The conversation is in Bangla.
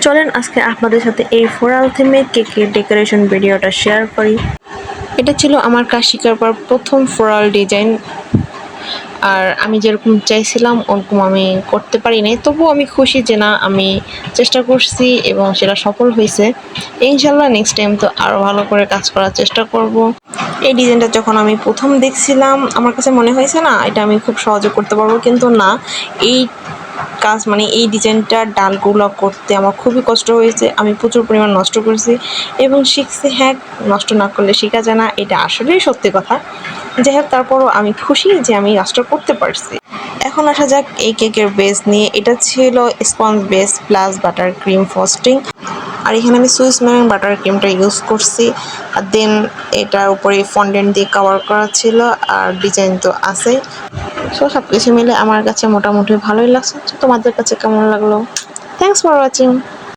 চলেন আজকে আপনাদের সাথে এই ফ্লোরাল থিমে কেকের ডেকোরেশন ভিডিওটা শেয়ার করি। এটা ছিল আমার কাজ শিকার পর প্রথম ফ্লোরাল ডিজাইন, আর আমি যেরকম চাইছিলাম ওরকম আমি করতে পারি নাই, তবুও আমি খুশি যে না আমি চেষ্টা করছি এবং সেটা সফল হয়েছে। ইনশাল্লাহ নেক্সট টাইম তো আরও ভালো করে কাজ করার চেষ্টা করব। এই ডিজাইনটা যখন আমি প্রথম দেখছিলাম আমার কাছে মনে হয়েছে না এটা আমি খুব সহজে করতে পারবো, কিন্তু না, এই কাজ মানে এই ডিজাইনটার ডালগুলো করতে আমার খুবই কষ্ট হয়েছে। আমি প্রচুর পরিমাণ নষ্ট করেছি এবং শিখছি। হ্যাঁ, নষ্ট না করলে শেখা যায় না, এটা আসলেই সত্যি কথা। যাই হোক, তারপরও আমি খুশি যে আমি কাজটা করতে পারছি। এখন আসা যাক এই কেকের বেস নিয়ে। এটা ছিল sponge base plus butter cream frosting, আর এখানে আমি সুইস মেলন বাটার ক্রিমটা ইউজ করছি। আর দেন এটার উপরে ফন্ডেন্ট দিয়ে কভার করা ছিল, আর ডিজাইন তো আছেই। সো সব কিছু মিলে আমার কাছে মোটামুটি ভালোই লাগছে। তোমাদের কাছে কেমন লাগলো? Thanks for watching.